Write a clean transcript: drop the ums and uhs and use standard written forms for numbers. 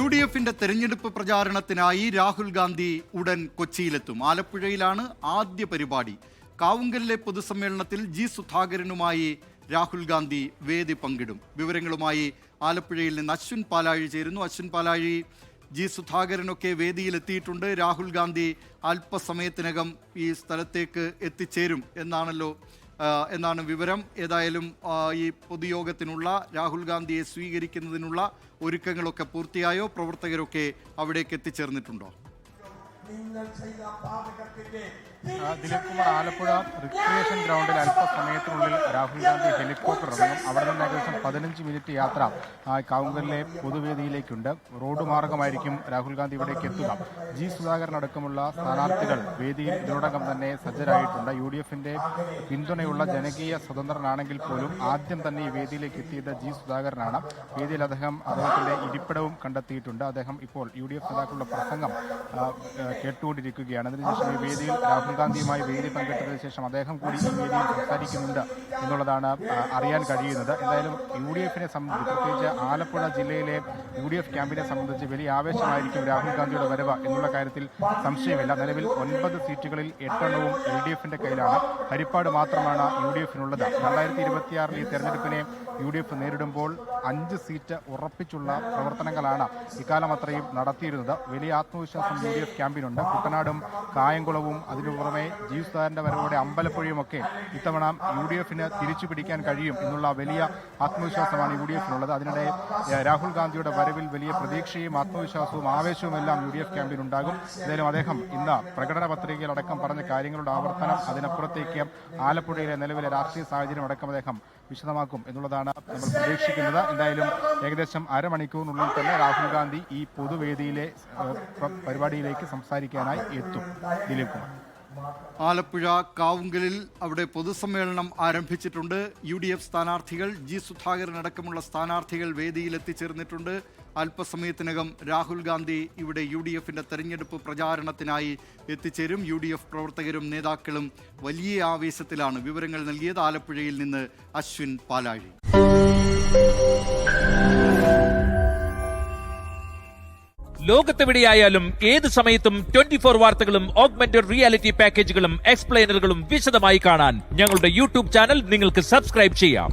UDFിന്റെ തെരഞ്ഞെടുപ്പ് പ്രചാരണത്തിനായി രാഹുൽ ഗാന്ധി ഉടൻ കൊച്ചിയിലെത്തും. ആലപ്പുഴയിലാണ് ആദ്യ പരിപാടി. കാവുങ്കലിലെ പൊതുസമ്മേളനത്തിൽ ജി സുധാകരനുമായി രാഹുൽ ഗാന്ധി വേദി പങ്കിടും. വിവരങ്ങളുമായി ആലപ്പുഴയിൽ നിന്ന് അശ്വിൻ പാലാഴി ചേരുന്നു. അശ്വിൻ പാലാഴി, ജി സുധാകരനൊക്കെ വേദിയിലെത്തിയിട്ടുണ്ട്. രാഹുൽ ഗാന്ധി അല്പസമയത്തിനകം ഈ സ്ഥലത്തേക്ക് എത്തിച്ചേരും എന്നാണ് വിവരം. ഏതായാലും ഈ പൊതുയോഗത്തിനുള്ള രാഹുൽ ഗാന്ധിയെ സ്വീകരിക്കുന്നതിനുള്ള ഒരുക്കങ്ങളൊക്കെ പൂർത്തിയായോ? പ്രവർത്തകരൊക്കെ അവിടേക്ക് എത്തിച്ചേർന്നിട്ടുണ്ടോ? ദിലീപ് കുമാർ, ആലപ്പുഴ റിക്രിയേഷൻ ഗ്രൗണ്ടിൽ അല്പസമയത്തിനുള്ളിൽ രാഹുൽ ഗാന്ധി ഹെലികോപ്റ്റർ ഇറങ്ങും. അവിടെ നിന്ന് ഏകദേശം 15 മിനിറ്റ് യാത്ര കാവുങ്കലിലെ പൊതുവേദിയിലേക്കുണ്ട്. റോഡ് മാർഗമായിരിക്കും രാഹുൽ ഗാന്ധി ഇവിടേക്ക് എത്തുക. ജി സുധാകരൻ അടക്കമുള്ള സ്ഥാനാർത്ഥികൾ വേദിയിൽ ഇതിനോടകം തന്നെ സജ്ജരായിട്ടുണ്ട്. UDFിന്റെ പിന്തുണയുള്ള ജനകീയ സ്വതന്ത്രനാണെങ്കിൽ പോലും ആദ്യം തന്നെ ഈ വേദിയിലേക്ക് എത്തിയത് ജി സുധാകരനാണ്. വേദിയിൽ അദ്ദേഹത്തിന്റെ ഇരിപ്പിടവും കണ്ടെത്തിയിട്ടുണ്ട്. അദ്ദേഹം ഇപ്പോൾ UDF നേതാക്കളുടെ പ്രസംഗം കേട്ടുകൊണ്ടിരിക്കുകയാണ്. അതിനുശേഷം ഈ വേദിയിൽ രാഹുൽ ഗാന്ധിയുമായി വേദി പങ്കിട്ടതിനു ശേഷം അദ്ദേഹം കൂടി ഈ വേദിയിൽ സംസാരിക്കുന്നുണ്ട് എന്നുള്ളതാണ് അറിയാൻ കഴിയുന്നത്. എന്തായാലും UDFിനെ സംബന്ധിച്ച്, പ്രത്യേകിച്ച് ആലപ്പുഴ ജില്ലയിലെ UDF ക്യാമ്പിനെ സംബന്ധിച്ച് വലിയ ആവേശമായിരിക്കും രാഹുൽ ഗാന്ധിയുടെ വരവ് എന്നുള്ള കാര്യത്തിൽ സംശയമില്ല. നിലവിൽ 9 സീറ്റുകളിൽ 8 എണ്ണവും LDFിന്റെ കയ്യിലാണ്. ഹരിപ്പാട് മാത്രമാണ് UDFിനുള്ളത്. 2026 ഈ തെരഞ്ഞെടുപ്പിനെ UDF നേരിടുമ്പോൾ 5 സീറ്റ് ഉറപ്പിച്ചുള്ള പ്രവർത്തനങ്ങളാണ് ഇക്കാലം അത്രയും നടത്തിയിരുന്നത്. വലിയ ആത്മവിശ്വാസം UDF ക്യാമ്പിനുണ്ട്. കുട്ടനാടും കായംകുളവും അതിനു പുറമെ ജി സുധാകരന്റെ വരവോടെ അമ്പലപ്പുഴയും ഒക്കെ ഇത്തവണ UDFിന് തിരിച്ചു പിടിക്കാൻ കഴിയും എന്നുള്ള വലിയ ആത്മവിശ്വാസമാണ് UDFിനുള്ളത്. അതിനിടെ രാഹുൽ ഗാന്ധിയുടെ വരവിൽ വലിയ പ്രതീക്ഷയും ആത്മവിശ്വാസവും ആവേശവും എല്ലാം UDF ക്യാമ്പിനുണ്ടാകും. എന്തായാലും അദ്ദേഹം ഇന്ന് പ്രകടന പത്രികയിലടക്കം പറഞ്ഞ കാര്യങ്ങളുടെ ആവർത്തനം, അതിനപ്പുറത്തേക്ക് ആലപ്പുഴയിലെ നിലവിലെ രാഷ്ട്രീയ സാഹചര്യം അടക്കം അദ്ദേഹം വിശദമാക്കും എന്നുള്ളതാണ് നമ്മൾ പ്രതീക്ഷിക്കുന്നത്. എന്തായാലും ഏകദേശം അരമണിക്കൂറിനുള്ളിൽ തന്നെ രാഹുൽ ഗാന്ധി ഈ പൊതുവേദിയിലെ പരിപാടിയിലേക്ക് സംസാരിക്കാനായി എത്തും. ദിലീപ് കുമാർ, ആലപ്പുഴ കാവുങ്കലിൽ അവിടെ പൊതുസമ്മേളനം ആരംഭിച്ചിട്ടുണ്ട്. UDF സ്ഥാനാർത്ഥികൾ, ജി സുധാകരൻ അടക്കമുള്ള സ്ഥാനാർത്ഥികൾ വേദിയിൽ എത്തിച്ചേർന്നിട്ടുണ്ട്. അല്പസമയത്തിനകം രാഹുൽ ഗാന്ധി ഇവിടെ UDFിന്റെ തെരഞ്ഞെടുപ്പ് പ്രചാരണത്തിനായി എത്തിച്ചേരും. UDF പ്രവർത്തകരും നേതാക്കളും വലിയ ആവേശത്തിലാണ്. വിവരങ്ങൾ നൽകിയത് ആലപ്പുഴയിൽ നിന്ന് അശ്വിൻ പാലാഴി. ലോകത്തെവിടെയായാലും ഏത് സമയത്തും 24 വാർത്തകളും ഓഗ്മെന്റഡ് റിയാലിറ്റി പാക്കേജുകളും എക്സ്പ്ലെയിനറുകളും വിശദമായി കാണാൻ ഞങ്ങളുടെ YouTube ചാനൽ നിങ്ങൾക്ക് സബ്സ്ക്രൈബ് ചെയ്യാം.